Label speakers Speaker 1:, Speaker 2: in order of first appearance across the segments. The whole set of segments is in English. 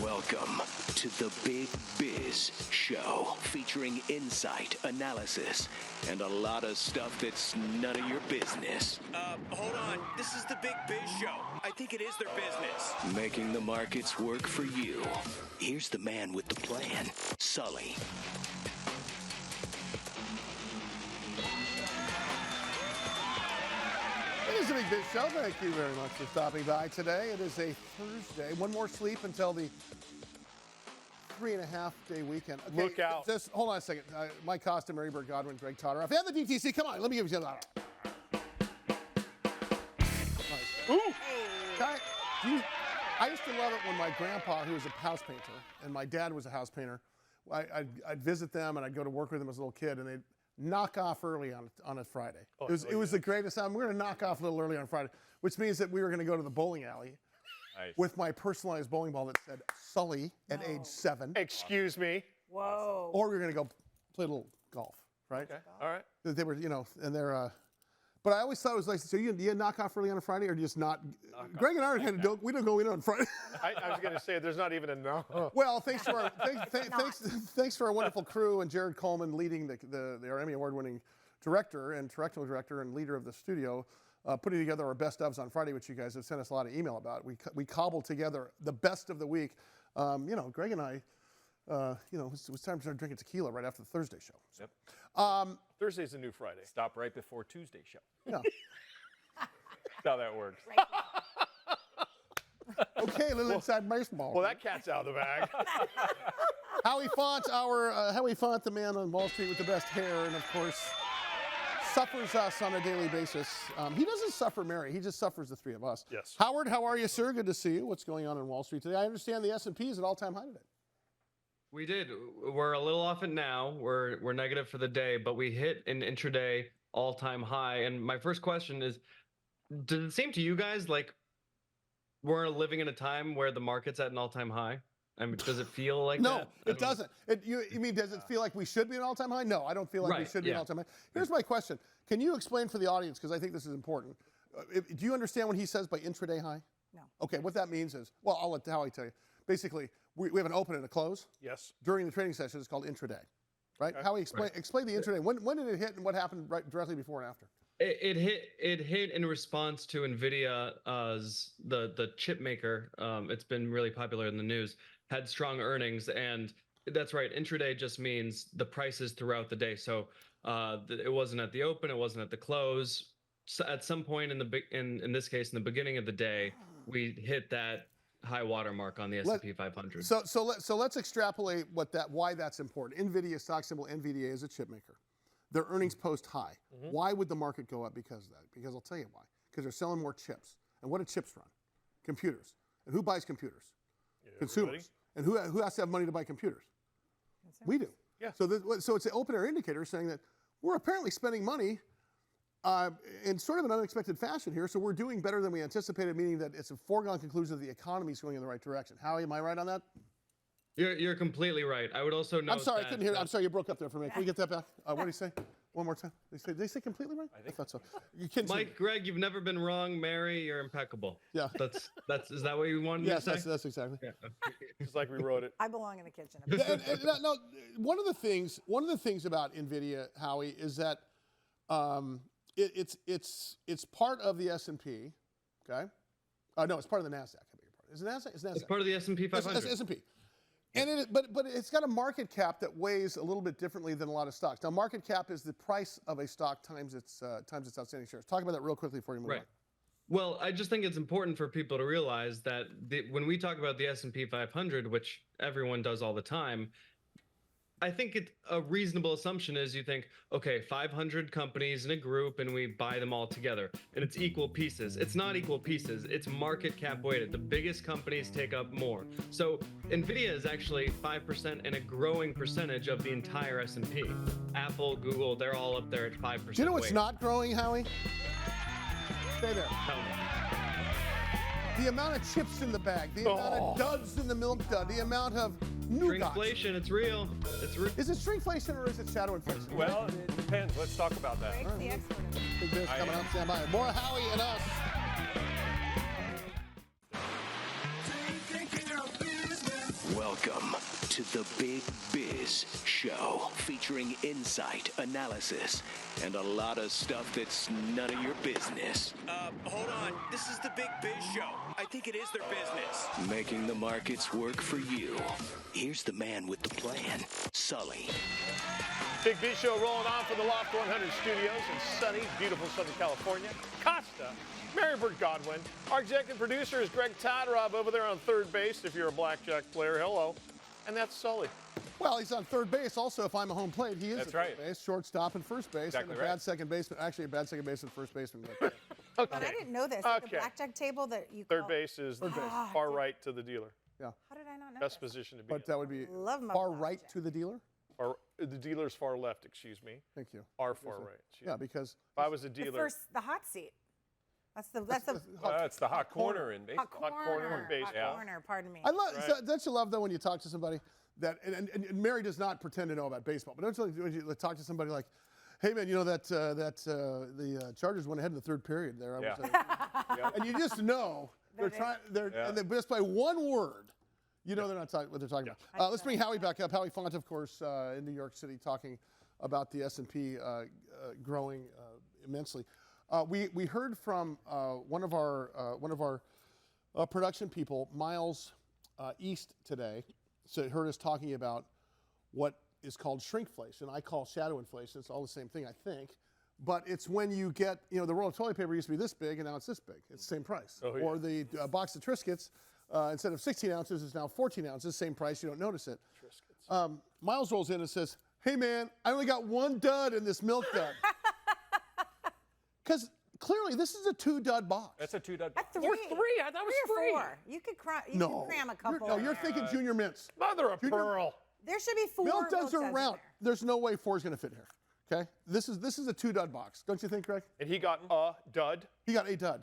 Speaker 1: Welcome to the Big Biz Show, featuring insight, analysis, and a lot of stuff that's none of your business.
Speaker 2: Hold on. This is the Big Biz Show. I think it is their business.
Speaker 1: Making the markets work for you. Here's the man with the plan, Sully.
Speaker 3: It is a Big Biz Show. Thank you very much for stopping by today. It is a Thursday. One more sleep until the 3.5-day weekend. Okay,
Speaker 4: look out.
Speaker 3: Just hold on a second. Mike Costa, Mary Bird Godwin, Greg Totter. If you have the DTC, come on. Let me give you that. Nice.
Speaker 4: Ooh.
Speaker 3: I used to love it when my grandpa, who was a house painter, and my dad was a house painter, I'd visit them and I'd go to work with them as a little kid, and they'd knock off early on a Friday. It was the greatest time. We're going to knock off a little early on Friday, which means that we were going to go to the bowling alley with my personalized bowling ball that said Sully at age 7.
Speaker 4: Excuse me.
Speaker 5: Whoa.
Speaker 3: Or we were going to go play a little golf, right?
Speaker 4: Okay. All right.
Speaker 3: They were, and they're, but I always thought it was like, so you knock off early on a Friday or do you just not? Greg and I are kind of, we don't go in on Friday.
Speaker 4: I was going to say, there's not even a no.
Speaker 3: Well, thanks to our wonderful crew and Jared Coleman leading our Emmy Award-winning director and leader of the studio, putting together our best ofs on Friday, which you guys have sent us a lot of email about. We cobbled together the best of the week. Greg and I, it was time to start drinking tequila right after the Thursday show. So.
Speaker 4: Yep. Thursday's a new Friday.
Speaker 6: Stop right before Tuesday show.
Speaker 3: Yeah.
Speaker 4: That's how that works.
Speaker 3: Okay, a little inside baseball.
Speaker 4: Well, that cat's out of the bag.
Speaker 3: Howie Font, Howie Font, the man on Wall Street with the best hair, and of course, suffers us on a daily basis. He doesn't suffer Mary, he just suffers the three of us.
Speaker 4: Yes.
Speaker 3: Howard, how are you, sir? Good to see you. What's going on Wall Street today? I understand the S&P is at all-time high today.
Speaker 7: We did. We're a little off it now. We're negative for the day, but we hit an intraday all-time high. And my first question is, does it seem to you guys like we're living in a time where the market's at an all-time high? I mean, does it feel like that?
Speaker 3: No, it doesn't. You mean, does it feel like we should be an all-time high? No, I don't feel like we should be an all-time high. Here's my question. Can you explain for the audience, because I think this is important. Do you understand what he says by intraday high?
Speaker 5: No.
Speaker 3: Okay, what that means is, well, I'll let Howie tell you. Basically, we have an open and a close.
Speaker 4: Yes.
Speaker 3: During the trading session, it's called intraday, right?
Speaker 4: Okay.
Speaker 3: Howie, explain the intraday. When did it hit and what happened directly before and after?
Speaker 7: It hit in response to NVIDIA's the chip maker. It's been really popular in the news. Had strong earnings, and that's right. Intraday just means the prices throughout the day. So it wasn't at the open, it wasn't at the close. So at some point in this case, in the beginning of the day, we hit that high water mark on the S&P 500.
Speaker 3: So let's extrapolate why that's important. NVIDIA stock symbol NVDA is a chip maker. Their earnings post high. Mm-hmm. Why would the market go up because of that? Because I'll tell you why. Because they're selling more chips. And what do chips run? Computers. And who buys computers? Consumers. And who has to have money to buy computers? We do.
Speaker 4: Yeah.
Speaker 3: So it's an open air indicator saying that we're apparently spending money in sort of an unexpected fashion here. So we're doing better than we anticipated, meaning that it's a foregone conclusion that the economy is going in the right direction. Howie, am I right on that?
Speaker 7: You're completely right. I would also note
Speaker 3: I'm sorry, I couldn't hear. I'm sorry, you broke up there for me. Can we get that back? What did he say? One more time. Did they say completely right? I thought so.
Speaker 7: Mike, Greg, you've never been wrong. Mary, you're impeccable.
Speaker 3: Yeah.
Speaker 7: Is that what you wanted
Speaker 3: yes,
Speaker 7: to say?
Speaker 3: Yes, that's exactly.
Speaker 7: Yeah.
Speaker 4: Just like we wrote it.
Speaker 5: I belong in the kitchen.
Speaker 3: No, one of the things about NVIDIA, Howie, is that it's part of the S&P. Okay. No, it's part of the Nasdaq. I beg your pardon. Is it Nasdaq? It's Nasdaq.
Speaker 7: It's part of the S&P 500.
Speaker 3: S&P. And but it's got a market cap that weighs a little bit differently than a lot of stocks. Now, market cap is the price of a stock times its outstanding shares. Talk about that real quickly before you move on.
Speaker 7: Well, I just think it's important for people to realize that when we talk about the S&P 500, which everyone does all the time, I think a reasonable assumption is you think, okay, 500 companies in a group and we buy them all together and it's equal pieces. It's not equal pieces. It's market cap weighted. The biggest companies take up more. So NVIDIA is actually 5% and a growing percentage of the entire S&P. Apple, Google, they're all up there at 5%.
Speaker 3: Do you know what's not growing, Howie? Stay there. The amount of chips in the bag, the amount of duds in the milk dud, the amount of nougats.
Speaker 7: Shrinkflation, it's real.
Speaker 3: Is it shrinkflation or is it shadow inflation?
Speaker 4: Well, it depends. Let's talk about that.
Speaker 5: Greg's the expert of it.
Speaker 3: Big Biz coming up. Stand by. More Howie and us.
Speaker 1: Welcome to the Big Biz Show, featuring insight, analysis, and a lot of stuff that's none of your business.
Speaker 2: Hold on. This is the Big Biz Show. I think it is their business.
Speaker 1: Making the markets work for you. Here's the man with the plan, Sully.
Speaker 4: Big B Show rolling on from the Loft 100 studios in sunny, beautiful Southern California. Costa, Marybird Godwin. Our executive producer is Greg Todrob over there on third base. If you're a blackjack player, hello. And that's Sully.
Speaker 3: Well, he's on third base. Also, if I'm a home plate, he is
Speaker 4: That's
Speaker 3: at third
Speaker 4: right.
Speaker 3: base, shortstop, and first base,
Speaker 4: Exactly
Speaker 3: and a
Speaker 4: right.
Speaker 3: bad second baseman. Actually, a bad second baseman, first baseman.
Speaker 4: Okay.
Speaker 5: But I didn't know this. Like the
Speaker 4: Okay.
Speaker 5: blackjack table that you
Speaker 4: Third
Speaker 5: call-
Speaker 4: base is
Speaker 3: Third base.
Speaker 4: far right to the dealer.
Speaker 3: Yeah,
Speaker 5: How did I not know
Speaker 4: Best
Speaker 5: this?
Speaker 4: position to be
Speaker 3: but
Speaker 4: in.
Speaker 3: that would be
Speaker 5: Love my
Speaker 3: far right
Speaker 5: blackjack.
Speaker 3: to the dealer.
Speaker 4: Or the dealer's far left, excuse me.
Speaker 3: Thank you.
Speaker 4: Our far right.
Speaker 3: Yeah, because
Speaker 4: If I was a
Speaker 5: The
Speaker 4: dealer,
Speaker 5: the hot seat. That's the
Speaker 6: It's the hot corner in baseball.
Speaker 5: hot corner.
Speaker 4: in baseball.
Speaker 5: Hot corner. Pardon me.
Speaker 3: I love.
Speaker 4: Right.
Speaker 3: Don't you love though when you talk to somebody that and Mary does not pretend to know about baseball, but don't you when you talk to somebody like, hey man, you know that the Chargers went ahead in the third period there. I was,
Speaker 4: Yeah.
Speaker 3: and you just know they're trying. And they just by one word, you know they're not talking what they're talking about. Let's bring Howie back up. Howie Font, of course, in New York City, talking about the S&P growing immensely. We heard from one of our production people, Miles East, today. So he heard us talking about what is called shrinkflation. I call shadow inflation. It's all the same thing, I think. But it's when you get, the roll of toilet paper used to be this big, and now it's this big. It's the same price.
Speaker 4: Oh, yeah.
Speaker 3: Or the box of Triscuits, instead of 16 ounces, is now 14 ounces. Same price. You don't notice it. Miles rolls in and says, hey, man, I only got one dud in this milk dud. Because clearly this is a 2-dud box.
Speaker 6: That's a 2-dud.
Speaker 5: At three.
Speaker 6: Or 3. I thought it was
Speaker 5: Three
Speaker 6: 3.
Speaker 5: or 4. You could cram a couple.
Speaker 3: You're thinking Junior Mints.
Speaker 4: Mother of pearl.
Speaker 5: There should be 4
Speaker 3: Milk duds are
Speaker 5: in
Speaker 3: round.
Speaker 5: there.
Speaker 3: There's no way 4 is going to fit here. Okay, this is a 2-dud box. Don't you think, Greg?
Speaker 4: And he got a dud.
Speaker 3: He got a dud.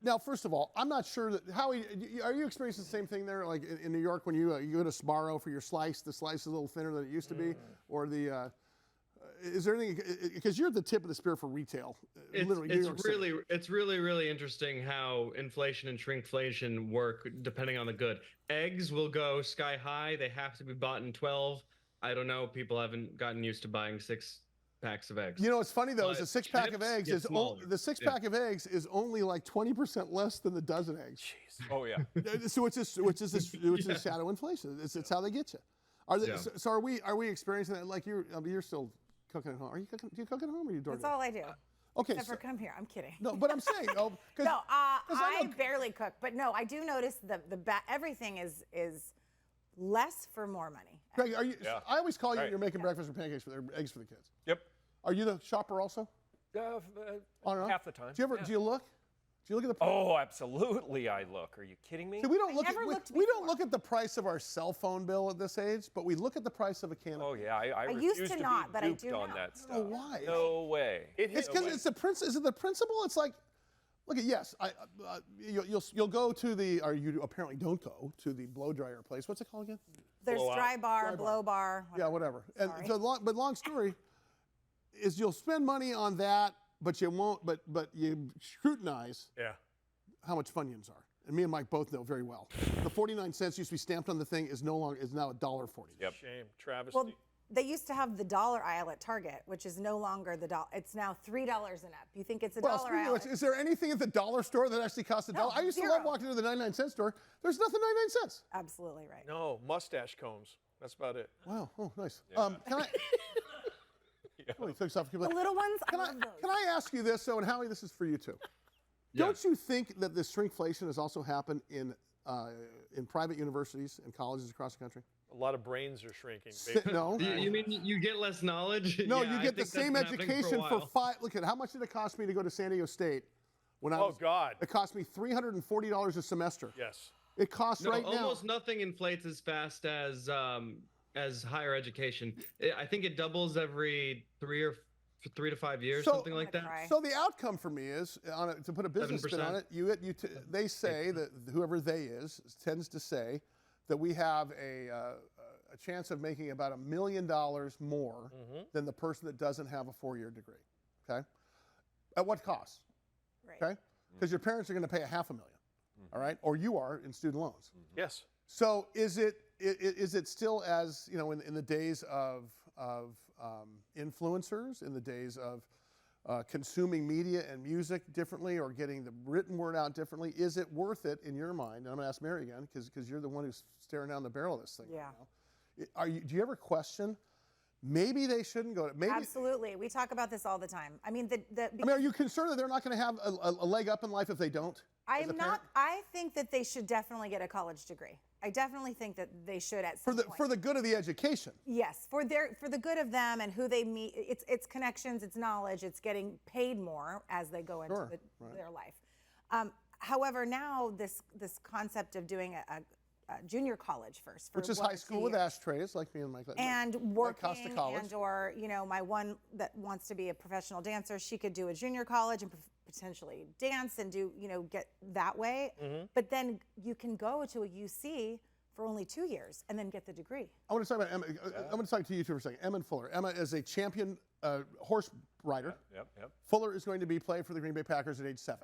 Speaker 3: Now, first of all, I'm not sure that Howie. Are you experiencing the same thing there, like in New York when you go to Sbarro for your slice? The slice is a little thinner than it used to be, or the. Is there anything? Because you're at the tip of the spear for retail. Literally, New York City.
Speaker 7: It's really interesting how inflation and shrinkflation work depending on the good. Eggs will go sky high. They have to be bought in 12. I don't know. People haven't gotten used to buying 6 packs of eggs.
Speaker 3: You know what's funny though is
Speaker 7: But
Speaker 3: a 6-pack of
Speaker 7: chips
Speaker 3: eggs
Speaker 7: get
Speaker 3: is
Speaker 7: smaller.
Speaker 3: the 6-pack of eggs is only like 20% less than the dozen eggs.
Speaker 6: Oh, yeah.
Speaker 3: So which is shadow inflation. It's how they get you. Are they,
Speaker 7: Yeah.
Speaker 3: so are we experiencing that? Like you're still cooking at home. Are you cooking? Do you cook at home or are you door?
Speaker 5: That's all I do.
Speaker 3: Okay.
Speaker 5: Except for come here. I'm kidding.
Speaker 3: No, but I'm saying no.
Speaker 5: No, I
Speaker 3: know-
Speaker 5: barely cook, but no, I do notice everything is less for more money.
Speaker 3: Greg, are you?
Speaker 6: Yeah.
Speaker 3: I always call you when
Speaker 6: Right.
Speaker 3: you're making breakfast or pancakes for eggs for the kids.
Speaker 6: Yep.
Speaker 3: Are you the shopper also? On and off?
Speaker 6: Half the time.
Speaker 3: Do you ever?
Speaker 6: yeah.
Speaker 3: Do you look? Do you look at the price?
Speaker 6: Oh, absolutely I look. Are you kidding me?
Speaker 3: See, we don't look
Speaker 5: never
Speaker 3: at
Speaker 5: looked
Speaker 3: we don't
Speaker 5: before.
Speaker 3: look at the price of our cell phone bill at this age, but we look at the price of a can of.
Speaker 6: Oh, yeah. I
Speaker 5: used
Speaker 6: refuse
Speaker 5: to
Speaker 6: be
Speaker 5: not, but I
Speaker 6: duped
Speaker 5: do
Speaker 6: on
Speaker 5: now.
Speaker 6: that
Speaker 3: I don't know
Speaker 6: stuff.
Speaker 3: why.
Speaker 6: No way.
Speaker 3: It's because it's the principle. Is it the principle? It's like, look at yes, you'll go to the, or you apparently don't go to the blow dryer place. What's it called again?
Speaker 5: There's
Speaker 4: Blowout.
Speaker 5: dry bar, blow bar.
Speaker 3: Yeah, whatever. And
Speaker 5: Sorry.
Speaker 3: but long story is you'll spend money on that, but you won't. But you scrutinize
Speaker 4: Yeah.
Speaker 3: how much Funyuns are. And me and Mike both know very well. The 49 cents used to be stamped on the thing is now $1.40.
Speaker 6: Yep.
Speaker 4: Shame. Travesty.
Speaker 5: Well, they used to have the dollar aisle at Target, which is no longer the dollar. It's now $3 and up. You think it's a
Speaker 3: Well,
Speaker 5: dollar
Speaker 3: speaking of
Speaker 5: aisle?
Speaker 3: which, is there anything at the dollar store that actually costs $1?
Speaker 5: No,
Speaker 3: I used to
Speaker 5: zero.
Speaker 3: love walking to the 99-cent store. There's nothing 99 cents.
Speaker 5: Absolutely right.
Speaker 4: no, mustache combs. That's about it.
Speaker 3: Wow. Oh, nice. Can I? Oh, he took off.
Speaker 5: The little ones, I love those.
Speaker 3: Can I ask you this? So, and Howie, this is for you too. Don't you think that this shrinkflation has also happened in private universities and colleges across the country?
Speaker 4: A lot of brains are shrinking.
Speaker 3: No.
Speaker 7: You mean you get less knowledge?
Speaker 3: No,
Speaker 7: Yeah,
Speaker 3: you
Speaker 7: I
Speaker 3: get the
Speaker 7: think that's
Speaker 3: same
Speaker 7: been happening
Speaker 3: education
Speaker 7: a
Speaker 3: for
Speaker 7: while.
Speaker 3: 5. Look at how much did it cost me to go to San Diego State when I
Speaker 4: Oh,
Speaker 3: was.
Speaker 4: God.
Speaker 3: It cost me $340 a semester.
Speaker 4: Yes.
Speaker 3: It costs
Speaker 7: No,
Speaker 3: right now.
Speaker 7: almost nothing inflates as fast as higher education. I think it doubles every 3 to 5 years,
Speaker 3: So-
Speaker 7: something like
Speaker 5: I'm
Speaker 7: that.
Speaker 5: gonna cry.
Speaker 3: So the outcome for me is, to put a business spin on
Speaker 7: 7%.
Speaker 3: it, they say that whoever they is tends to say that we have a chance of making about $1 million more than the person that doesn't have a 4-year degree. Okay, at what cost?
Speaker 5: Right.
Speaker 3: Okay, because your parents are going to pay $500,000. All right, or you are in student loans.
Speaker 4: Yes.
Speaker 3: So is it still as, you know, in the days of influencers, in the days of consuming media and music differently or getting the written word out differently, is it worth it in your mind? And I'm going to ask Mary again because you're the one who's staring down the barrel of this thing right now. Do you ever question maybe they shouldn't go to maybe?
Speaker 5: Absolutely. We talk about this all the time. I mean,
Speaker 3: are you concerned that they're not going to have a leg up in life if they don't?
Speaker 5: I'm not. I think that they should definitely get a college degree. I definitely think that they should at some point.
Speaker 3: For the good of the education.
Speaker 5: Yes, for the good of them and who they meet. It's connections, it's knowledge, it's getting paid more as they go into their life. However, now this concept of doing a junior college first,
Speaker 3: which is high school with ashtrays, like me and Mike.
Speaker 5: And working, and or my one that wants to be a professional dancer, she could do a junior college and potentially dance and do get that way. But then you can go to a UC for only 2 years and then get the degree.
Speaker 3: I want to talk about Emma. I'm going to talk to you two for a second. Emma and Fuller. Emma is a champion horse rider.
Speaker 6: Yep.
Speaker 3: Fuller is going to be playing for the Green Bay Packers at age 7.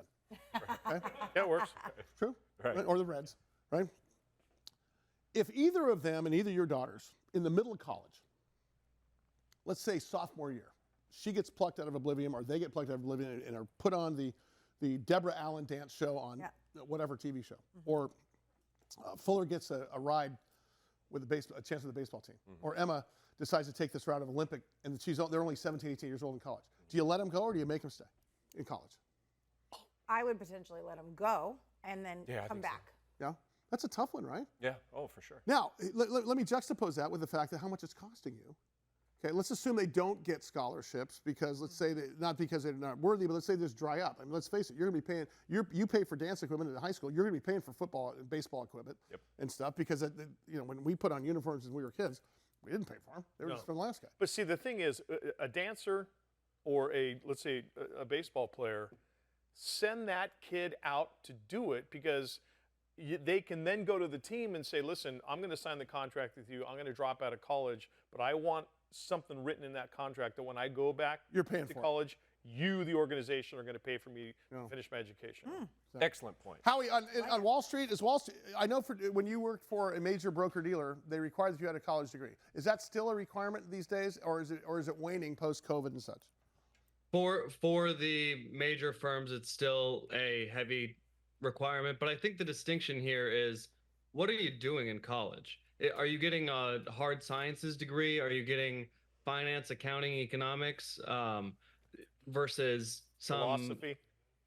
Speaker 3: Okay?
Speaker 4: Yeah, it works.
Speaker 3: True?
Speaker 6: Right.
Speaker 3: Or the Reds, right? If either of them and either your daughters in the middle of college, let's say sophomore year, she gets plucked out of oblivion or they get plucked out of oblivion and are put on the Deborah Allen dance show on whatever TV show, or Fuller gets a ride with a chance with the baseball team, or Emma decides to take this route of Olympic and they're only 17, 18 years old in college. Do you let them go or do you make them stay in college?
Speaker 5: I would potentially let them go and then come back.
Speaker 3: So. Yeah. That's a tough one, right?
Speaker 6: Yeah. Oh, for sure.
Speaker 3: Now, let me juxtapose that with the fact that how much it's costing you. Okay, let's assume they don't get scholarships because let's say not because they're not worthy, but let's say there's dry up. I mean, let's face it, you're going to be paying. You pay for dance equipment in high school. You're going to be paying for football and baseball equipment and stuff because when we put on uniforms when we were kids, we didn't pay for them. They were just from the last guy.
Speaker 4: But see, the thing is, a dancer or let's say a baseball player, send that kid out to do it because they can then go to the team and say, listen, I'm going to sign the contract with you. I'm going to drop out of college, but I want something written in that contract that when I go back
Speaker 3: You're paying
Speaker 4: to
Speaker 3: for
Speaker 4: college, you, the organization, are going to pay for me to finish my education.
Speaker 6: Excellent point.
Speaker 3: Howie, on Wall Street, I know when you worked for a major broker-dealer, they required that you had a college degree. Is that still a requirement these days, or is it waning post-COVID and such?
Speaker 7: For the major firms, it's still a heavy requirement, but I think the distinction here is, what are you doing in college? Are you getting a hard sciences degree? Are you getting finance, accounting, economics, versus some
Speaker 4: philosophy?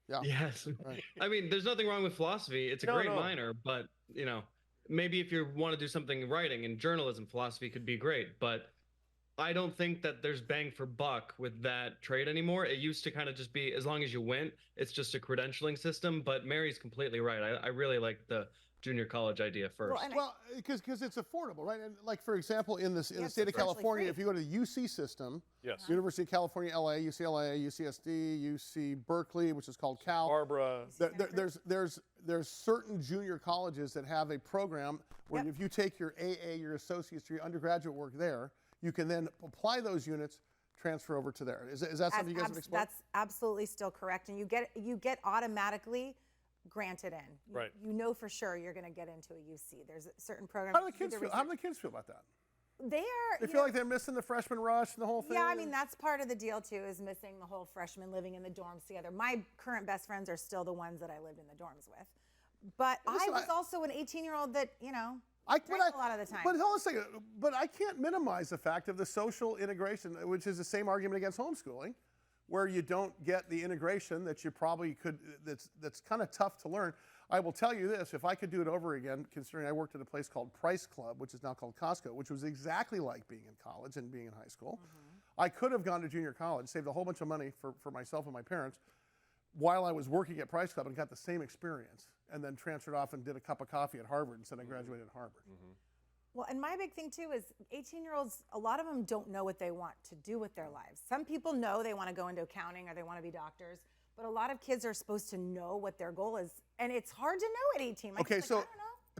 Speaker 3: Yeah.
Speaker 7: Yes.
Speaker 3: Right.
Speaker 7: I mean, there's nothing wrong with philosophy. It's a great minor, but maybe if you want to do something writing and journalism, philosophy could be great, but I don't think that there's bang for buck with that trade anymore. It used to kind of just be, as long as you went, it's just a credentialing system. But Mary's completely right. I really like the junior college idea first.
Speaker 3: Well, because it's affordable, right? And like, for example, in the state of California, if you go to the UC system, University of California, LA, UCLA, UCSD, UC Berkeley, which is called Cal.
Speaker 4: Barbara.
Speaker 3: There's certain junior colleges that have a program where if you take your AA, your associate's, your undergraduate work there, you can then apply those units, transfer over to there. Is that something you guys have explored?
Speaker 5: That's absolutely still correct, and you get automatically granted in.
Speaker 4: Right.
Speaker 5: You know for sure you're going to get into a UC. There's a certain program.
Speaker 3: How do the kids feel about that?
Speaker 5: They
Speaker 3: feel like they're missing the freshman rush and the whole thing?
Speaker 5: Yeah, I mean, that's part of the deal, too, is missing the whole freshman living in the dorms together. My current best friends are still the ones that I lived in the dorms with. But I was also an 18-year-old that, drank a lot of the time.
Speaker 3: But hold on a second. But I can't minimize the fact of the social integration, which is the same argument against homeschooling, where you don't get the integration that you probably could, that's kind of tough to learn. I will tell you this, if I could do it over again, considering I worked at a place called Price Club, which is now called Costco, which was exactly like being in college and being in high school. I could have gone to junior college, saved a whole bunch of money for myself and my parents, while I was working at Price Club and got the same experience, and then transferred off and did a cup of coffee at Harvard and said I graduated at Harvard.
Speaker 5: Well, and my big thing too is 18-year-olds, a lot of them don't know what they want to do with their lives. Some people know they want to go into accounting or they want to be doctors, but a lot of kids are supposed to know what their goal is, and it's hard to know at 18.
Speaker 3: Okay, so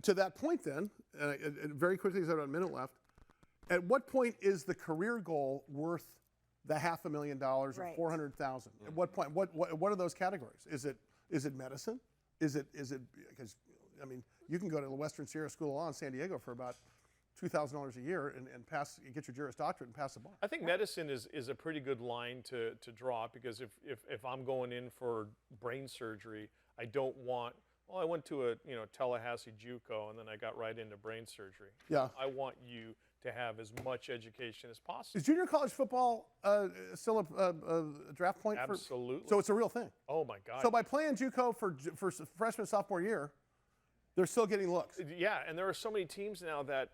Speaker 3: to that point then, and very quickly, because I have a minute left, at what point is the career goal worth the $500,000 or $400,000? At what point? What are those categories? Is it medicine? Is it because I mean, you can go to the Western Sierra School of Law in San Diego for about $2,000 a year and get your Juris Doctorate and pass the bar.
Speaker 4: I think medicine is a pretty good line to draw, because if I'm going in for brain surgery, I don't want, well, I went to a Tallahassee JUCO and then I got right into brain surgery.
Speaker 3: Yeah.
Speaker 4: I want you to have as much education as possible.
Speaker 3: Is junior college football still a draft point?
Speaker 4: Absolutely.
Speaker 3: So it's a real thing.
Speaker 4: Oh my God.
Speaker 3: So by playing JUCO for freshman, sophomore year, they're still getting looks.
Speaker 4: Yeah, and there are so many teams now that,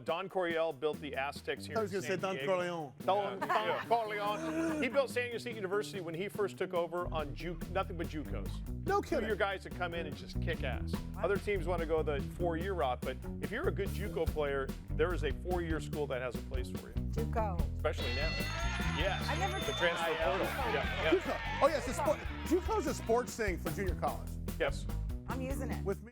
Speaker 4: Don Coryell built the Aztecs here.
Speaker 3: I was going to say Don Corleone.
Speaker 4: Don Corleone. He built San Diego State University when he first took over on nothing but JUCOs.
Speaker 3: No kidding.
Speaker 4: Two-year guys that come in and just kick ass. Other teams want to go the 4-year route, but if you're a good JUCO player, there is a 4-year school that has a place for you.
Speaker 5: JUCO.
Speaker 4: Especially now. Yes.
Speaker 5: I never
Speaker 4: the transfer portal. Yeah.
Speaker 3: JUCO. Oh yes, JUCO's a sports thing for junior college.
Speaker 4: Yes.
Speaker 5: I'm using it.
Speaker 3: With me.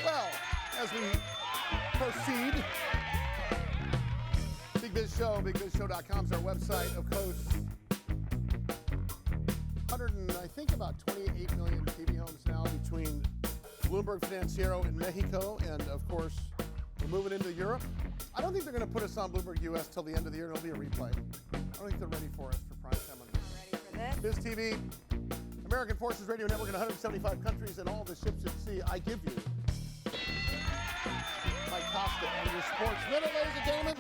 Speaker 3: Well, as we proceed, Big Biz Show, bigbizshow.com is our website. Of course, about 28 million TV homes now between Bloomberg Financiero in Mexico, and of course, we're moving into Europe. I don't think they're going to put us on Bloomberg US till the end of the year. It'll be a replay. I don't think they're ready for us for prime time.
Speaker 5: Ready for this?
Speaker 3: BizTV, American Forces Radio Network in 175 countries, and all the ships at sea. I give you my Costa and your Sports Minute, ladies and gentlemen.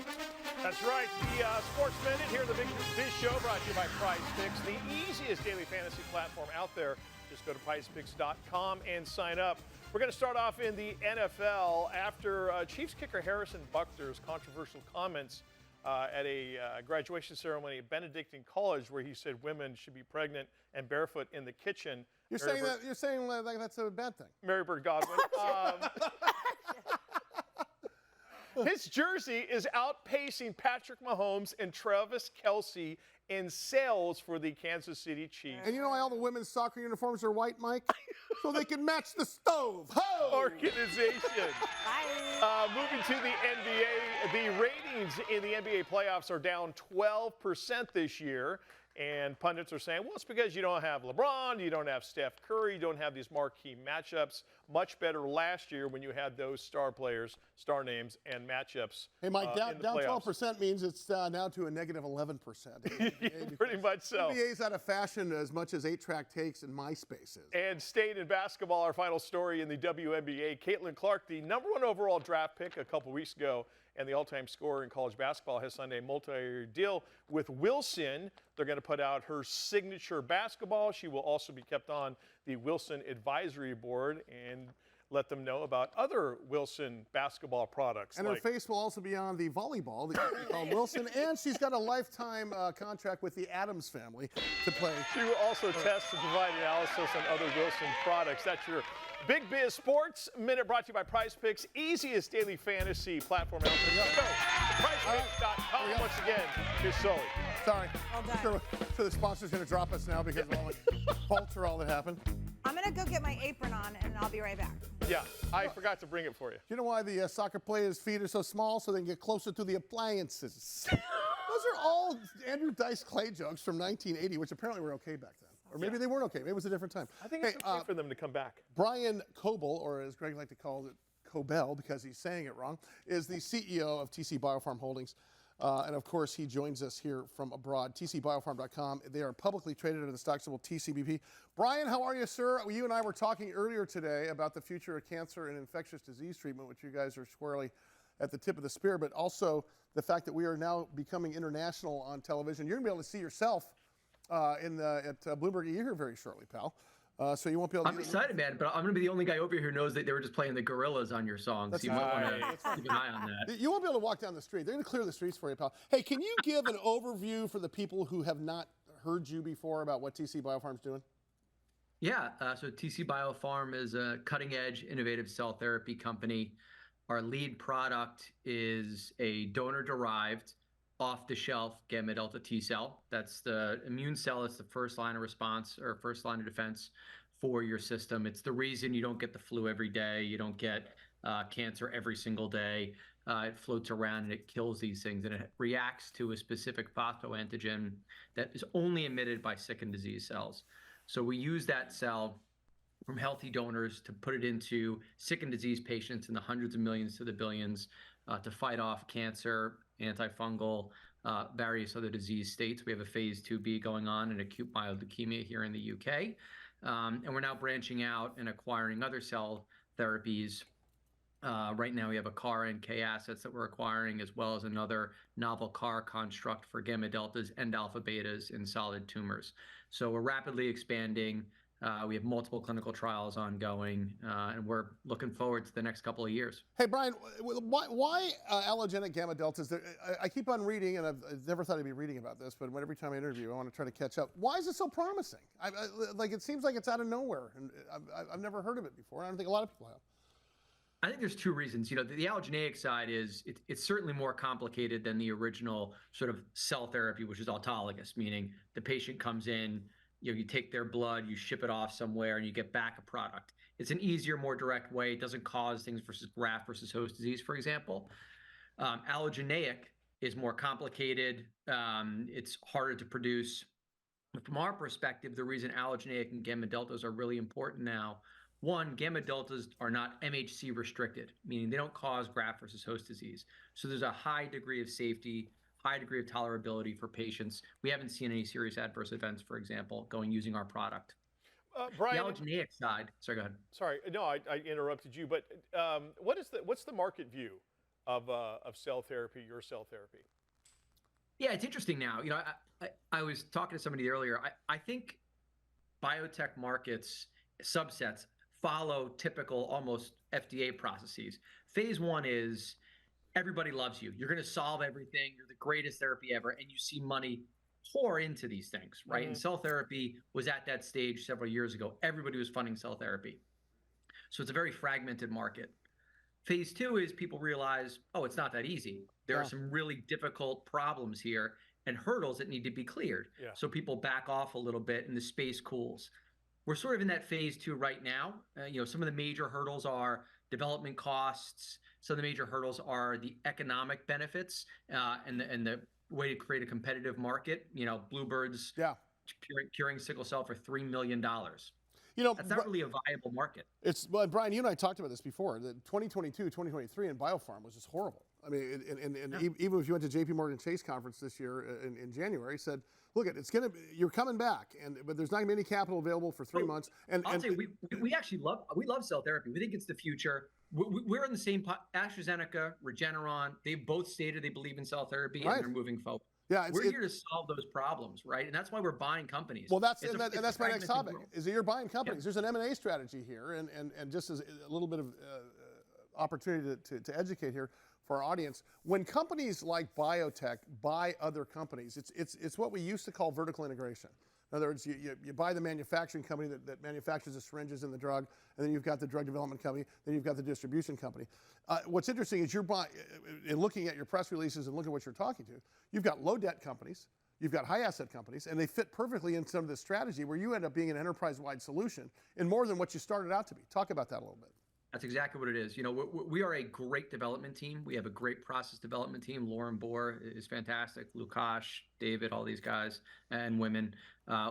Speaker 4: That's right. The Sports Minute here in the Big Biz Show, brought to you by Prize Picks, the easiest daily fantasy platform out there. Just go to prizepicks.com and sign up. We're going to start off in the NFL after Chiefs kicker Harrison Butker's controversial comments at a graduation ceremony at Benedictine College, where he said women should be pregnant and barefoot in the kitchen.
Speaker 3: You're saying that's a bad thing.
Speaker 4: Mary Bird Godwin. His jersey is outpacing Patrick Mahomes and Travis Kelce in sales for the Kansas City Chiefs.
Speaker 3: And you know why all the women's soccer uniforms are white, Mike? So they can match the stove. Ho!
Speaker 4: Organization. Moving to the NBA, the ratings in the NBA playoffs are down 12% this year. And pundits are saying, well, it's because you don't have LeBron, you don't have Steph Curry, you don't have these marquee matchups. Much better last year when you had those star players, star names, and matchups.
Speaker 3: Hey, Mike, down
Speaker 4: playoffs.
Speaker 3: 12% means it's now to a negative 11%.
Speaker 4: Pretty much so.
Speaker 3: NBA's out of fashion as much as 8-track takes and MySpace is.
Speaker 4: And staying in basketball, our final story in the WNBA, Caitlin Clark, the #1 overall draft pick a couple weeks ago, and the all-time scorer in college basketball, has signed a multi-year deal with Wilson. They're going to put out her signature basketball. She will also be kept on the Wilson Advisory Board and let them know about other Wilson basketball products.
Speaker 3: And her face will also be on the volleyball that you call Wilson, and she's got a lifetime contract with the Addams family to play.
Speaker 4: She will also test and provide analysis on other Wilson products. That's your Big Biz Sports Minute, brought to you by Prize Picks, easiest daily fantasy platform out there. Let's go. PrizePicks.com. Once again, here's Sully.
Speaker 3: Sorry. I'm sure the sponsor's going to drop us now because of all the falterall that happened.
Speaker 5: I'm going to go get my apron on, and I'll be right back.
Speaker 4: Yeah, I forgot to bring it for you.
Speaker 3: You know why the soccer players' feet are so small? So they can get closer to the appliances. Those are all Andrew Dice Clay jokes from 1980, which apparently were okay back then. Or maybe they weren't okay. Maybe it was a different time.
Speaker 4: I think it's okay for them to come back.
Speaker 3: Bryan Kobel, or as Greg liked to call it, Kobel, because he's saying it wrong, is the CEO of TC Biopharm Holdings. And of course, he joins us here from abroad, tcbiopharm.com. They are publicly traded under the stock symbol TCBP. Bryan, how are you, sir? You and I were talking earlier today about the future of cancer and infectious disease treatment, which you guys are squarely at the tip of the spear, but also the fact that we are now becoming international on television. You're going to be able to see yourself at Bloomberg here very shortly, pal. So you won't be able to.
Speaker 8: I'm excited, man, but I'm going to be the only guy over here who knows that they were just playing the Gorillas on your song. So you might want to keep an eye on that.
Speaker 3: You won't be able to walk down the street. They're going to clear the streets for you, pal. Hey, can you give an overview for the people who have not heard you before about what TC Biopharm's doing?
Speaker 8: Yeah, so TC Biopharm is a cutting-edge, innovative cell therapy company. Our lead product is a donor-derived, off-the-shelf gamma delta T cell. That's the immune cell. It's the first line of response or first line of defense for your system. It's the reason you don't get the flu every day. You don't get cancer every single day. It floats around and it kills these things, and it reacts to a specific phosphoantigen that is only emitted by sick and diseased cells. So we use that cell from healthy donors to put it into sick and diseased patients in the hundreds of millions to the billions to fight off cancer, antifungal, various other disease states. We have a phase 2b going on in acute myeloid leukemia here in the UK. And we're now branching out and acquiring other cell therapies. Right now we have a CAR-NK assets that we're acquiring, as well as another novel CAR construct for gamma deltas and alpha betas in solid tumors. So we're rapidly expanding. We have multiple clinical trials ongoing, and we're looking forward to the next couple of years.
Speaker 3: Hey, Bryan, why allogenic gamma deltas? I keep on reading, and I've never thought I'd be reading about this, but every time I interview, I want to try to catch up. Why is it so promising? Like, it seems like it's out of nowhere, and I've never heard of it before. I don't think a lot of people have.
Speaker 8: I think there's two reasons. The allogeneic side is it's certainly more complicated than the original sort of cell therapy, which is autologous, meaning the patient comes in, you take their blood, you ship it off somewhere, and you get back a product. It's an easier, more direct way. It doesn't cause things versus graft versus host disease, for example. Allogeneic is more complicated. It's harder to produce. But from our perspective, the reason allogeneic and gamma deltas are really important now, one, gamma deltas are not MHC restricted, meaning they don't cause graft versus host disease. So there's a high degree of safety, high degree of tolerability for patients. We haven't seen any serious adverse events, for example, using our product.
Speaker 4: Bryan,
Speaker 8: the allogeneic side. Sorry, go ahead.
Speaker 4: Sorry, no, I interrupted you. But what's the market view of cell therapy, your cell therapy?
Speaker 8: Yeah, it's interesting now. I was talking to somebody earlier. I think biotech markets subsets follow typical, almost FDA processes. Phase 1 is everybody loves you. You're going to solve everything. You're the greatest therapy ever. And you see money pour into these things, right?
Speaker 4: Mm-hmm.
Speaker 8: And cell therapy was at that stage several years ago. Everybody was funding cell therapy. So it's a very fragmented market. Phase 2 is people realize, oh, it's not that easy. There are some really difficult problems here and hurdles that need to be cleared.
Speaker 4: Yeah.
Speaker 8: So people back off a little bit and the space cools. We're sort of in that phase 2 right now. Some of the major hurdles are development costs. Some of the major hurdles are the economic benefits and the way to create a competitive market. Bluebirds curing sickle cell for $3 million. That's not really a viable market.
Speaker 3: Well, Bryan, you and I talked about this before. That 2022, 2023 in Biopharm was just horrible. I mean, even if you went to JP Morgan Chase conference this year in January, said, look, you're coming back, but there's not going to be any capital available for 3 months.
Speaker 8: I'll say we actually love cell therapy. We think it's the future. We're in the same AstraZeneca, Regeneron. They both stated they believe in cell therapy and they're moving forward. Yeah, we're here to solve those problems, right? And that's why we're buying companies.
Speaker 3: Well, that's my next topic. Is that you're buying companies. There's an M&A strategy here, and just as a little bit of opportunity to educate here for our audience. When companies like biotech buy other companies, it's what we used to call vertical integration. In other words, you buy the manufacturing company that manufactures the syringes and the drug, and then you've got the drug development company, then you've got the distribution company. What's interesting is in looking at your press releases and looking at what you're talking to, you've got low debt companies, you've got high asset companies, and they fit perfectly in some of this strategy where you end up being an enterprise-wide solution in more than what you started out to be. Talk about that a little bit.
Speaker 8: That's exactly what it is. We are a great development team. We have a great process development team. Lauren Bohr is fantastic. Lukash, David, all these guys and women.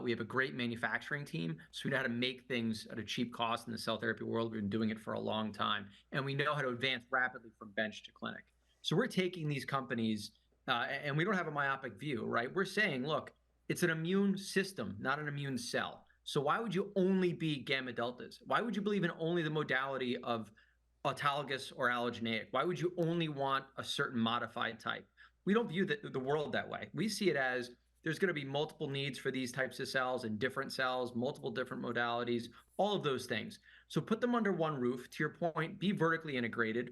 Speaker 8: We have a great manufacturing team. So we know how to make things at a cheap cost in the cell therapy world. We've been doing it for a long time. And we know how to advance rapidly from bench to clinic. So we're taking these companies, and we don't have a myopic view, right? We're saying, look, it's an immune system, not an immune cell. So why would you only be gamma deltas? Why would you believe in only the modality of autologous or allogeneic? Why would you only want a certain modified type? We don't view the world that way. We see it as there's going to be multiple needs for these types of cells and different cells, multiple different modalities, all of those things. So put them under one roof. To your point, be vertically integrated.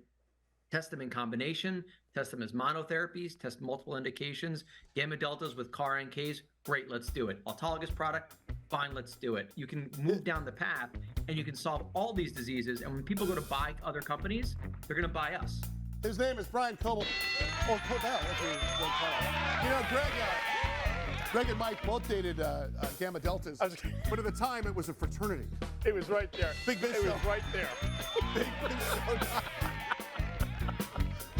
Speaker 8: Test them in combination, test them as monotherapies, test multiple indications. Gamma deltas with CAR-NKs, great, let's do it. Autologous product, fine, let's do it. You can move down the path and you can solve all these diseases. And when people go to buy other companies, they're going to buy us.
Speaker 3: His name is Bryan Kobel, or Kobel, if you want to call it. Greg and Mike both dated gamma deltas, but at the time it was a fraternity.
Speaker 4: It was right there.
Speaker 3: Big Biz
Speaker 4: It
Speaker 3: show.
Speaker 4: was right there.
Speaker 3: Big Biz show.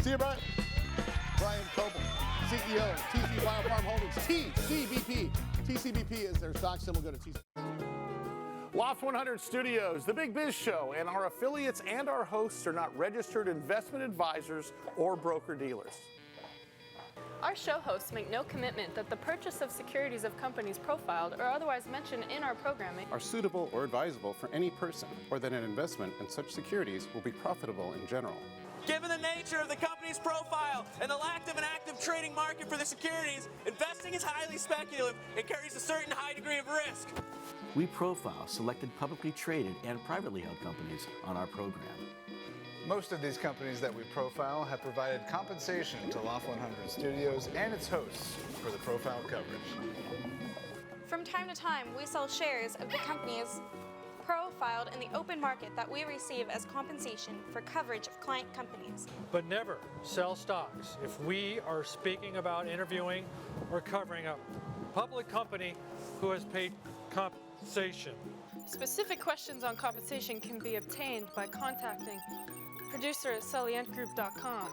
Speaker 3: See you, Bryan. Bryan Kobel, CEO of TC Biopharm Holdings, TCBP. TCBP is their stock symbol. Go to TC.
Speaker 4: Loft 100 Studios, the Big Biz Show, and our affiliates and our hosts are not registered investment advisors or broker-dealers.
Speaker 9: Our show hosts make no commitment that the purchase of securities of companies profiled or otherwise mentioned in our programming
Speaker 10: are suitable or advisable for any person, or that an investment in such securities will be profitable in general.
Speaker 2: Given the nature of the company's profile and the lack of an active trading market for the securities, investing is highly speculative and carries a certain high degree of risk.
Speaker 11: We profile selected publicly traded and privately held companies on our program.
Speaker 12: Most of these companies that we profile have provided compensation to Loft 100 Studios and its hosts for the profile coverage.
Speaker 9: From time to time, we sell shares of the companies profiled in the open market that we receive as compensation for coverage of client companies.
Speaker 13: But never sell stocks if we are speaking about interviewing or covering a public company who has paid compensation.
Speaker 9: Specific questions on compensation can be obtained by contacting producer at sullyandgroup.com.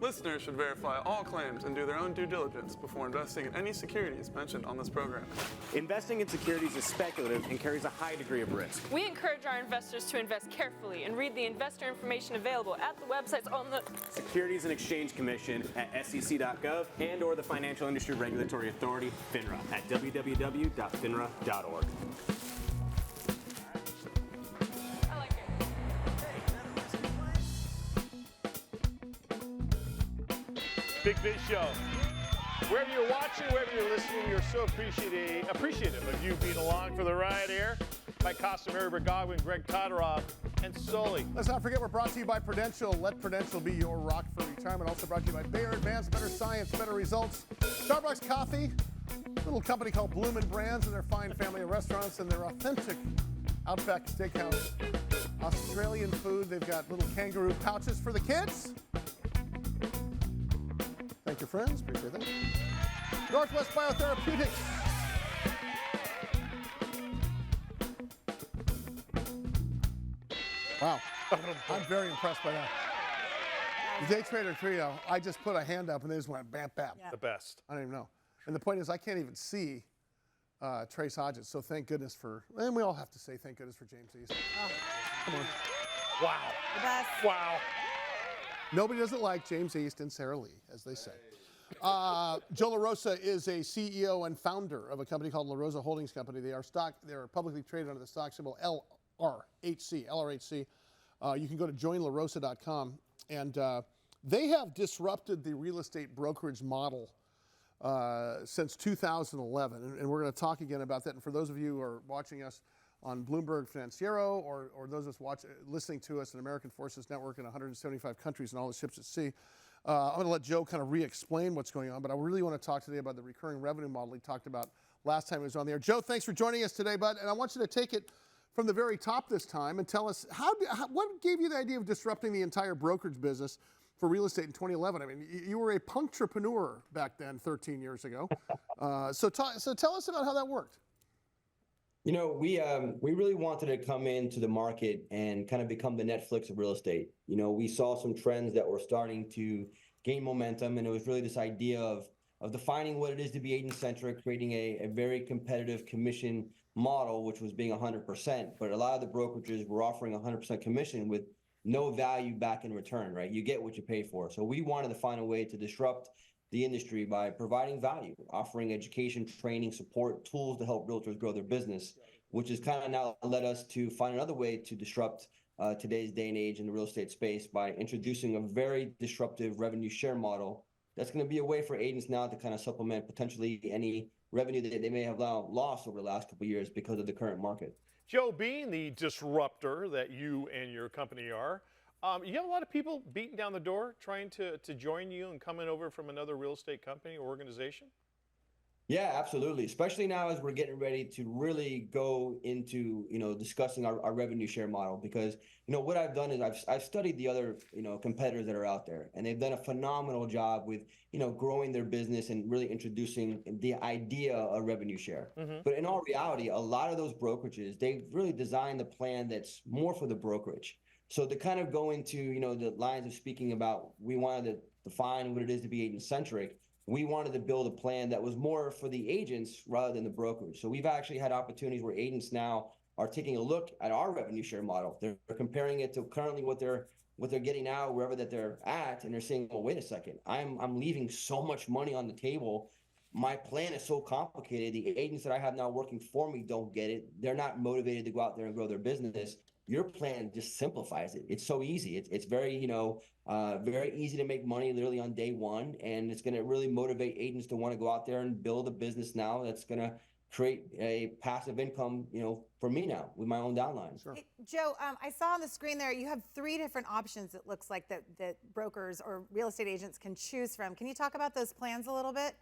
Speaker 14: Listeners should verify all claims and do their own due diligence before investing in any securities mentioned on this program.
Speaker 2: Investing in securities is speculative and carries a high degree of risk.
Speaker 9: We encourage our investors to invest carefully and read the investor information available at the websites on the
Speaker 2: Securities and Exchange Commission at sec.gov and or the Financial Industry Regulatory Authority, FINRA, at www.finra.org.
Speaker 4: Big Biz Show. Wherever you're watching, wherever you're listening, we are so appreciative of you being along for the ride here. By Mary Godwin, Greg Todorov, and Sully.
Speaker 3: Let's not forget we're brought to you by Prudential. Let Prudential be your rock for retirement. Also brought to you by Bayer Advanced, better science, better results. Starbucks Coffee, a little company called Bloomin' Brands, and their fine family of restaurants and their authentic Outback Steakhouse. Australian food. They've got little kangaroo pouches for the kids. Thank you, friends. Appreciate that. Northwest Biotherapeutics. Wow. I'm very impressed by that. The Day Trader Trio, I just put a hand up and they just went bam, bam.
Speaker 4: The best.
Speaker 3: I don't even know. And the point is, I can't even see Trace Hodges, so thank goodness for, and we all have to say thank goodness for James East.
Speaker 5: Oh.
Speaker 3: Come on.
Speaker 4: Wow.
Speaker 5: The best.
Speaker 4: Wow.
Speaker 3: Nobody doesn't like James East and Sarah Lee, as they say. Joe Rosa is a CEO and founder of a company called La Rosa Holdings Company. They're publicly traded under the stock symbol LRHC. You can go to joinlarosa.com, and they have disrupted the real estate brokerage model since 2011, and we're going to talk again about that. And for those of you who are watching us on Bloomberg Financiero, or those of us listening to us in American Forces Network in 175 countries and all the ships at sea, I'm going to let Joe kind of re-explain what's going on, but I really want to talk today about the recurring revenue model he talked about last time he was on the air. Joe, thanks for joining us today, bud, and I want you to take it from the very top this time and tell us what gave you the idea of disrupting the entire brokerage business for real estate in 2011? I mean, you were a punktrepreneur back then, 13 years ago. So tell us about how that worked.
Speaker 15: You know, we really wanted to come into the market and kind of become the Netflix of real estate. You know, we saw some trends that were starting to gain momentum, and it was really this idea of defining what it is to be agent-centric, creating a very competitive commission model, which was being 100%. But a lot of the brokerages were offering 100% commission with no value back in return, right? You get what you pay for. So we wanted to find a way to disrupt the industry by providing value, offering education, training, support, tools to help realtors grow their business, which has kind of now led us to find another way to disrupt today's day and age in the real estate space by introducing a very disruptive revenue share model. That's going to be a way for agents now to kind of supplement potentially any revenue that they may have lost over the last couple of years because of the current market.
Speaker 4: Joe, being the disruptor that you and your company are, you have a lot of people beating down the door trying to join you and coming over from another real estate company or organization?
Speaker 15: Yeah, absolutely. Especially now as we're getting ready to really go into, discussing our revenue share model, because, what I've done is I've studied the other, competitors that are out there, and they've done a phenomenal job with, growing their business and really introducing the idea of revenue share. Mm-hmm. But in all reality, a lot of those brokerages, they've really designed the plan that's more for the brokerage. So to kind of go into, the lines of speaking about, we wanted to define what it is to be agent-centric. We wanted to build a plan that was more for the agents rather than the brokers. So we've actually had opportunities where agents now are taking a look at our revenue share model. They're comparing it to currently what they're getting now, wherever that they're at, and they're saying, "Oh, wait a second, I'm leaving so much money on the table. My plan is so complicated. The agents that I have now working for me don't get it. They're not motivated to go out there and grow their business. Your plan just simplifies it. It's so easy. It's very, very easy to make money literally on day one, and it's going to really motivate agents to want to go out there and build a business now that's going to create a passive income, for me now with my own downlines.
Speaker 5: Hey, Joe, I saw on the screen there you have 3 different options. It looks like that brokers or real estate agents can choose from. Can you talk about those plans a little bit?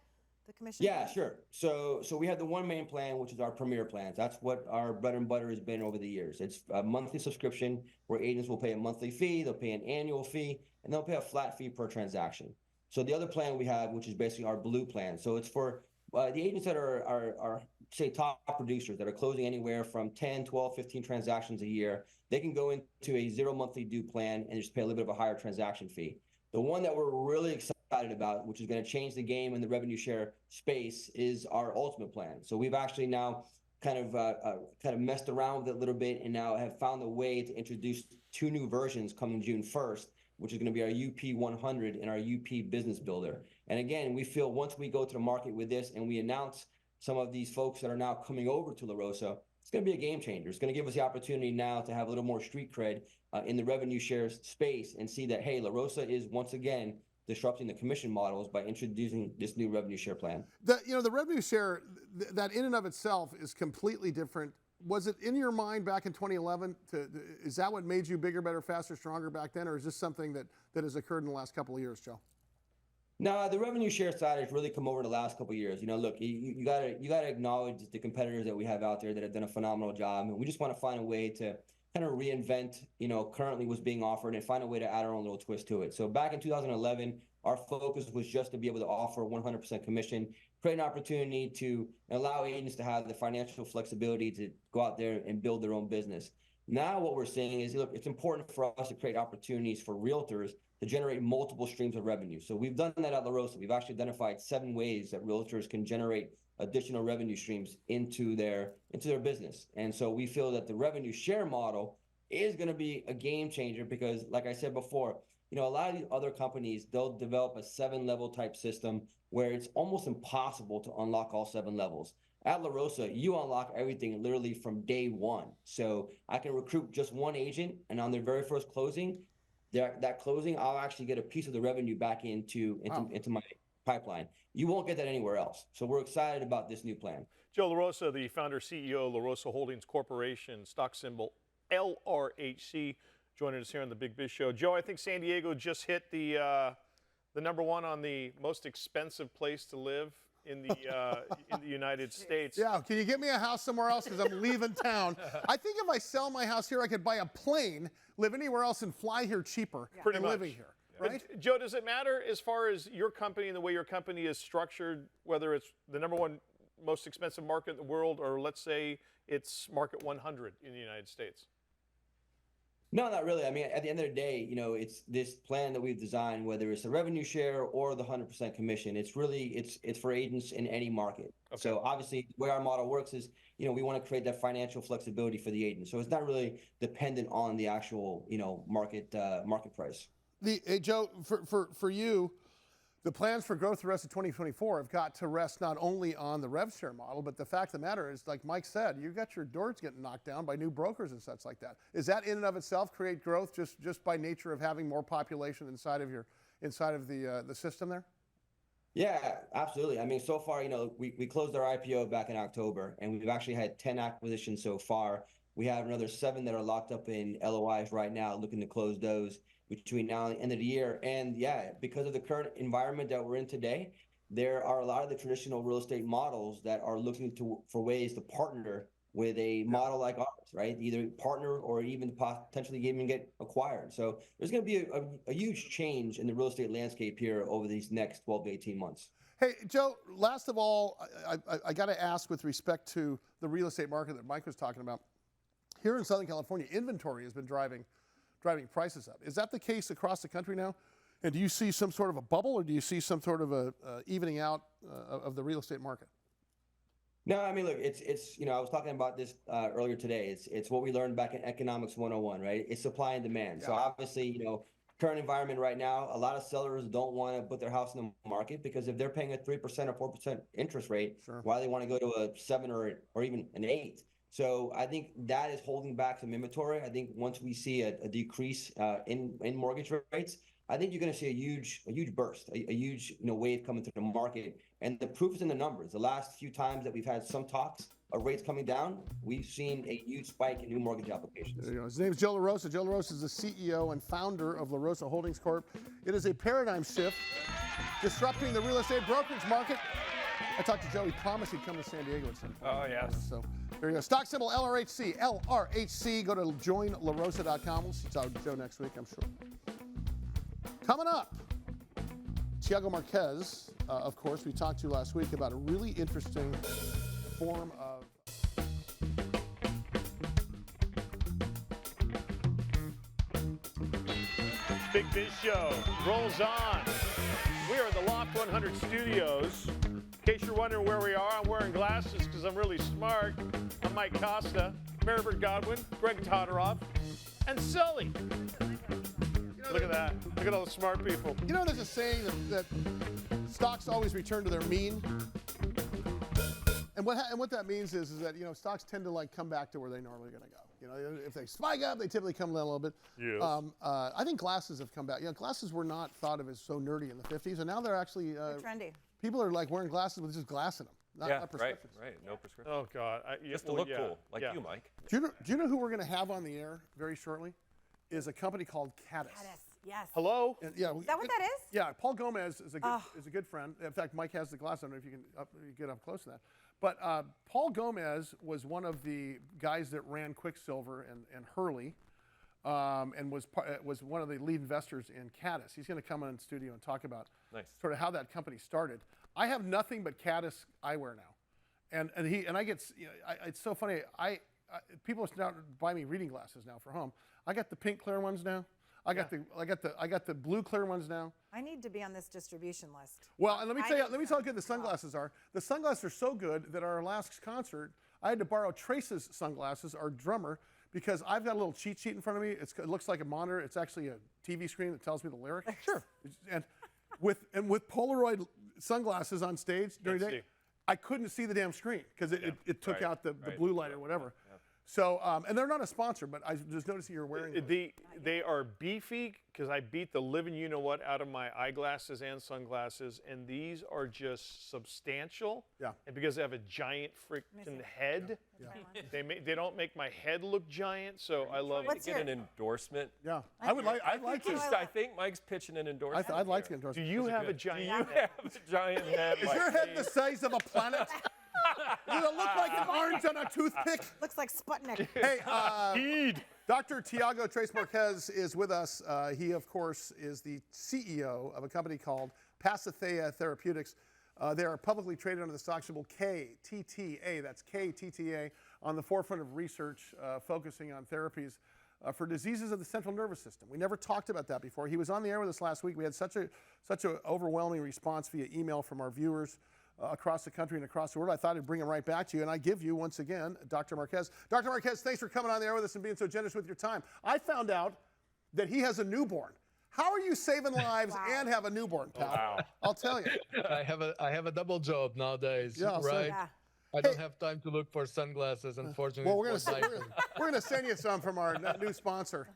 Speaker 5: The commission?
Speaker 15: Yeah, sure. So we have the one main plan, which is our premier plans. That's what our bread and butter has been over the years. It's a monthly subscription where agents will pay a monthly fee, they'll pay an annual fee, and they'll pay a flat fee per transaction. So the other plan we have, which is basically our blue plan. So it's for the agents that are say top producers that are closing anywhere from 10, 12, 15 transactions a year. They can go into a 0 monthly due plan and just pay a little bit of a higher transaction fee. The one that we're really excited about, which is going to change the game in the revenue share space, is our ultimate plan. So we've actually now kind of messed around with it a little bit, and now have found a way to introduce 2 new versions coming June 1st, which is going to be our UP 100 and our UP Business Builder. And again, we feel once we go to the market with this and we announce some of these folks that are now coming over to La Rosa, it's going to be a game changer. It's going to give us the opportunity now to have a little more street cred in the revenue share space and see that, hey, La Rosa is once again disrupting the commission models by introducing this new revenue share plan.
Speaker 3: The revenue share, that in and of itself is completely different. Was it in your mind back in 2011? Is that what made you bigger, better, faster, stronger back then, or is this something that has occurred in the last couple of years, Joe?
Speaker 15: No, the revenue share side has really come over the last couple of years. Look, you gotta acknowledge the competitors that we have out there that have done a phenomenal job, and we just want to find a way to kind of reinvent, currently what's being offered and find a way to add our own little twist to it. So back in 2011, our focus was just to be able to offer 100% commission, create an opportunity to allow agents to have the financial flexibility to go out there and build their own business. Now what we're seeing is, look, it's important for us to create opportunities for realtors to generate multiple streams of revenue. So we've done that at La Rosa. We've actually identified 7 ways that realtors can generate additional revenue streams into their business. And so we feel that the revenue share model is going to be a game changer because, like I said before, a lot of these other companies, they'll develop a 7-level type system where it's almost impossible to unlock all 7 levels. At La Rosa, you unlock everything literally from day one. So I can recruit just one agent, and on their very first closing, that closing, I'll actually get a piece of the revenue back into my pipeline. You won't get that anywhere else. So we're excited about this new plan.
Speaker 4: Joe La Rosa, the founder, CEO, La Rosa Holdings Corporation, stock symbol LRHC, joining us here on the Big Biz Show. Joe, I think San Diego just hit the #1 on the most expensive place to live in the United States.
Speaker 3: Yeah, can you get me a house somewhere else because I'm leaving town? I think if I sell my house here, I could buy a plane, live anywhere else, and fly here cheaper than living here. Right?
Speaker 4: But Joe, does it matter as far as your company and the way your company is structured, whether it's the #1 most expensive market in the world, or let's say it's market 100 in the United States?
Speaker 15: No, not really. I mean, at the end of the day, it's this plan that we've designed, whether it's the revenue share or the 100% commission. It's really, it's for agents in any market. Okay. So obviously, the way our model works is, we want to create that financial flexibility for the agent. So it's not really dependent on the actual, market price.
Speaker 3: Hey, Joe, for you, the plans for growth the rest of 2024 have got to rest not only on the rev share model, but the fact of the matter is, like Mike said, you got your doors getting knocked down by new brokers and such like that. Is that in and of itself create growth just by nature of having more population inside of the system there?
Speaker 15: Yeah, absolutely. I mean, so far, we closed our IPO back in October, and we've actually had 10 acquisitions so far. We have another 7 that are locked up in LOIs right now, looking to close those between now and the end of the year. And yeah, because of the current environment that we're in today, there are a lot of the traditional real estate models that are looking for ways to partner with a model like ours, right? Either partner or even potentially even get acquired. So there's going to be a huge change in the real estate landscape here over these next 12 to 18 months.
Speaker 3: Hey, Joe, last of all, I got to ask with respect to the real estate market that Mike was talking about. Here in Southern California, inventory has been driving driving prices up. Is that the case across the country now? And do you see some sort of a bubble, or do you see some sort of a evening out of the real estate market?
Speaker 15: No, I mean, look, it's I was talking about this earlier today. It's what we learned back in Economics 101, right? It's supply and demand. Yeah. So obviously, current environment right now, a lot of sellers don't want to put their house in the market because if they're paying a 3% or 4% interest rate, why do they want to go to a 7 or even an 8? So I think that is holding back some inventory. I think once we see a decrease in mortgage rates, I think you're going to see a huge burst, a huge wave coming to the market. And the proof is in the numbers. The last few times that we've had some talks of rates coming down, we've seen a huge spike in new mortgage applications.
Speaker 3: There you go. His name is Joe LaRosa. Joe LaRosa is the CEO and founder of LaRosa Holdings Corp. It is a paradigm shift, disrupting the real estate brokerage market. I talked to Joe. He promised he'd come to San Diego at some point.
Speaker 4: Oh, yes.
Speaker 3: So there you go. Stock symbol LRHC. LRHC. Go to joinlarosa.com. We'll see Joe next week, I'm sure. Coming up, Tiago Marques, of course, we talked to last week about a really interesting form of...
Speaker 4: Big Biz Show rolls on. We are at the Loft 100 Studios. In case you're wondering where we are, I'm wearing glasses because I'm really smart. I'm Mike Costa, Maribert Godwin, Greg Todorov, and Sully. Look at that. Look at all the smart people.
Speaker 3: There's a saying that stocks always return to their mean. And what that means is that, stocks tend to come back to where they normally are going to go. If they spike up, they typically come down a little bit.
Speaker 4: Yes.
Speaker 3: I think glasses have come back. Glasses were not thought of as so nerdy in the 50s, and now they're actually
Speaker 5: they're trendy.
Speaker 3: People are wearing glasses with just glass in them. Not prescriptions.
Speaker 6: Right. No prescription.
Speaker 4: Oh God.
Speaker 6: Just to look cool, like you, Mike.
Speaker 3: Do you know who we're going to have on the air very shortly? Is a company called Caddis.
Speaker 5: Yes.
Speaker 4: Hello?
Speaker 3: And,
Speaker 5: is that what that is?
Speaker 3: Yeah, Paul Gomez is a good friend. In fact, Mike has the glass. I don't know if you can get up close to that. But Paul Gomez was one of the guys that ran Quicksilver and Hurley, and was one of the lead investors in Caddis. He's going to come on in the studio and talk about sort of how that company started. I have nothing but Caddis eyewear now, and I get it's so funny. People now buy me reading glasses now for home. I got the pink clear ones now. I got the blue clear ones now.
Speaker 5: I need to be on this distribution list.
Speaker 3: Well, and let me tell you how good the sunglasses are. The sunglasses are so good that our last concert, I had to borrow Trace's sunglasses, our drummer, because I've got a little cheat sheet in front of me. It looks like a monitor. It's actually a TV screen that tells me the lyrics.
Speaker 4: Sure.
Speaker 3: And with Polaroid sunglasses on stage during the day, I couldn't see the damn screen because it took out the blue light or whatever. Yeah. So, and they're not a sponsor, but I just noticed you're wearing them.
Speaker 4: They are beefy because I beat the living you-know-what out of my eyeglasses and sunglasses, and these are just substantial.
Speaker 3: Yeah.
Speaker 4: And because they have a giant freaking head, they don't make my head look giant, so I love it.
Speaker 6: Get an endorsement?
Speaker 3: Yeah. I'd like to.
Speaker 6: I think Mike's pitching an endorsement.
Speaker 3: I'd like to endorse.
Speaker 4: Do you have a giant
Speaker 6: head? Do you have a giant head?
Speaker 3: Is your head the size of a planet? Does it look like an orange on a toothpick?
Speaker 5: Looks like Sputnik.
Speaker 3: Hey, Dr. Tiago Trace Marques is with us. He, of course, is the CEO of a company called Pasithea Therapeutics. They are publicly traded under the stock symbol KTTA. That's KTTA, on the forefront of research focusing on therapies for diseases of the central nervous system. We never talked about that before. He was on the air with us last week. We had such an overwhelming response via email from our viewers across the country and across the world. I thought I'd bring him right back to you, and I give you, once again, Dr. Marques. Dr. Marques, thanks for coming on the air with us and being so generous with your time. I found out that he has a newborn. How are you saving lives and have a newborn, pal?
Speaker 4: Wow.
Speaker 3: I'll tell you.
Speaker 16: I have a double job nowadays, right? I don't have time to look for sunglasses, unfortunately.
Speaker 3: Well, we're gonna send you some from our new sponsor.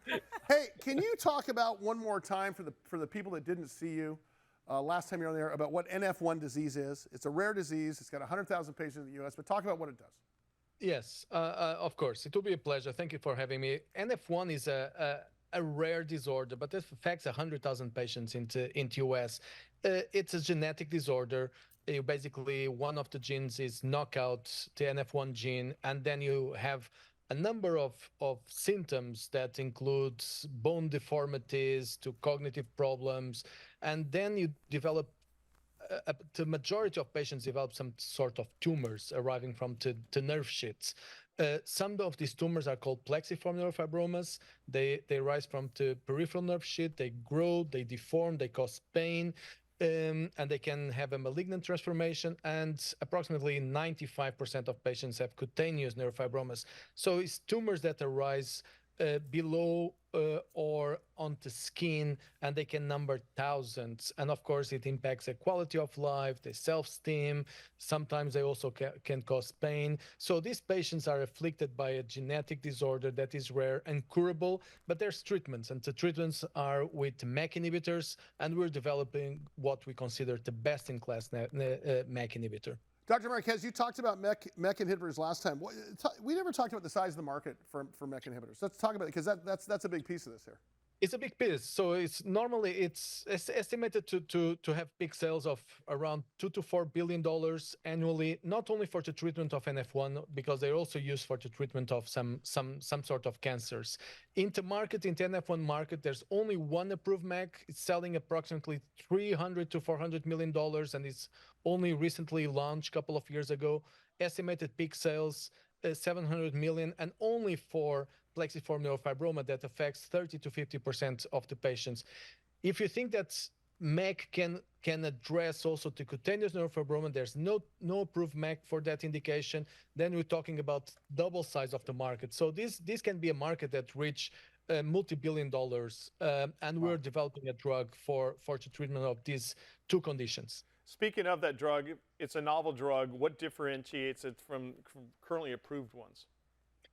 Speaker 3: Hey, can you talk about one more time for the people that didn't see you last time you were on there about what NF1 disease is? It's a rare disease. It's got 100,000 patients in the U.S. But talk about what it does.
Speaker 16: Yes, of course. It will be a pleasure. Thank you for having me. NF1 is a rare disorder, but it affects 100,000 patients into U.S. It's a genetic disorder. Basically, one of the genes is knock out the NF1 gene, and then you have a number of symptoms that includes bone deformities to cognitive problems, and then you develop, the majority of patients develop some sort of tumors arriving from the nerve sheets. Some of these tumors are called plexiform neurofibromas. They rise from the peripheral nerve sheath. They grow, they deform, they cause pain, and they can have a malignant transformation. And approximately 95% of patients have cutaneous neurofibromas. So it's tumors that arise below or on the skin, and they can number thousands. And of course, it impacts the quality of life, the self-esteem. Sometimes they also can cause pain. So these patients are afflicted by a genetic disorder that is rare and curable, but there's treatments, and the treatments are with MEK inhibitors, and we're developing what we consider the best-in-class MEK inhibitor.
Speaker 3: Dr. Marques, you talked about MEK inhibitors last time. We never talked about the size of the market for MEK inhibitors. Let's talk about it, because that's a big piece of this here.
Speaker 16: It's a big piece. So it's estimated to have peak sales of around $2 to $4 billion annually, not only for the treatment of NF1, because they're also used for the treatment of some sort of cancers. In the market, in the NF1 market, there's only one approved MEK. It's selling approximately $300 to $400 million, and it's only recently launched a couple of years ago. Estimated peak sales, $700 million, and only for plexiform neurofibroma that affects 30 to 50% of the patients. If you think that MEK can address also the cutaneous neurofibroma, there's no approved MEK for that indication, then we're talking about double size of the market. So this can be a market that reach multi-billion dollars, and we're developing a drug for the treatment of these two conditions.
Speaker 4: Speaking of that drug, it's a novel drug. What differentiates it from currently approved ones?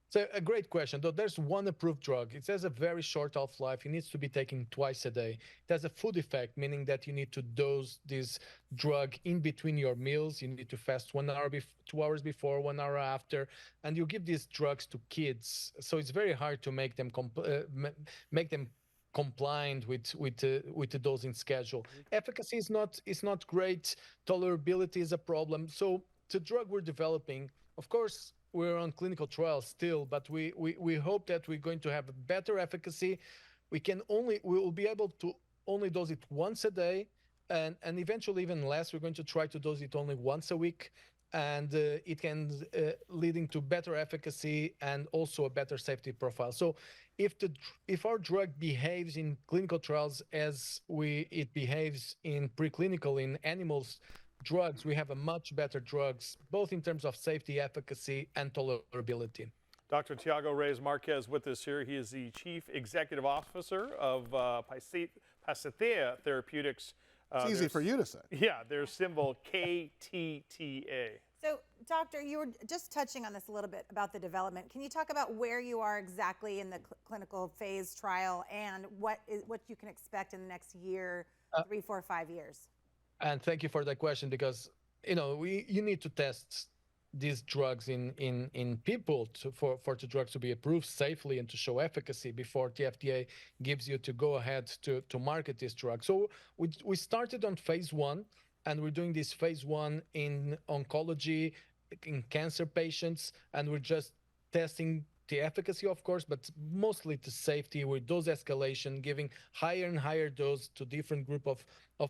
Speaker 16: So a great question. Though there's one approved drug. It has a very short half-life. It needs to be taken twice a day. It has a food effect, meaning that you need to dose this drug in between your meals. You need to fast 1 hour, 2 hours before, 1 hour after, and you give these drugs to kids. So it's very hard to make them compliant with the dosing schedule. Efficacy is not great. Tolerability is a problem. So the drug we're developing, of course, we're on clinical trials still, but we hope that we're going to have a better efficacy. We will be able to only dose it once a day, and eventually even less. We're going to try to dose it only once a week, and it can leading to better efficacy and also a better safety profile. So if our drug behaves in clinical trials as it behaves in preclinical in animals drugs, we have a much better drugs, both in terms of safety, efficacy, and tolerability.
Speaker 4: Dr. Tiago Reis Marques with us here. He is the Chief Executive Officer of Pasithea Therapeutics.
Speaker 3: It's easy for you to say.
Speaker 4: Yeah, their symbol KTTA.
Speaker 5: So, Doctor, you were just touching on this a little bit about the development. Can you talk about where you are exactly in the clinical phase trial and what you can expect in the next year, 3, 4, 5 years?
Speaker 16: And thank you for that question, because you need to test these drugs in people for the drugs to be approved safely and to show efficacy before the FDA gives you to go ahead to market this drug. So we started on phase 1, and we're doing this phase 1 in oncology, in cancer patients, and we're just testing the efficacy, of course, but mostly the safety with dose escalation, giving higher and higher dose to different group of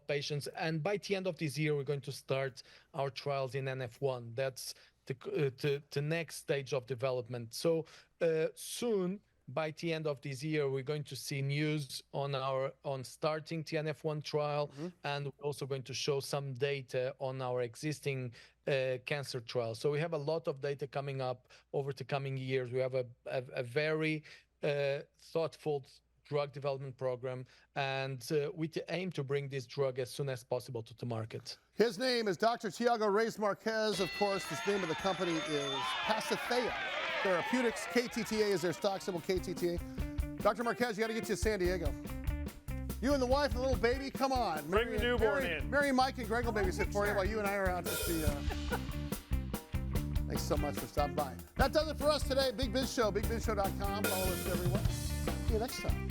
Speaker 16: patients. And by the end of this year, we're going to start our trials in NF1. That's the next stage of development. So soon, by the end of this year, we're going to see news on starting the NF1 trial, and we're also going to show some data on our existing cancer trial. So we have a lot of data coming up over the coming years. We have a very thoughtful drug development program, and with the aim to bring this drug as soon as possible to the market.
Speaker 3: His name is Dr. Tiago Reis Marques. Of course, the name of the company is Pasithea Therapeutics. KTTA is their stock symbol, KTTA. Dr. Marques, you got to get to San Diego. You and the wife and the little baby, come on.
Speaker 4: Bring the newborn in.
Speaker 3: Mary, Mike, and Greg will babysit for you while you and I are out at the... Thanks so much for stopping by. That does it for us today. Big Biz Show, bigbizshow.com. Follow us everywhere. See you next time.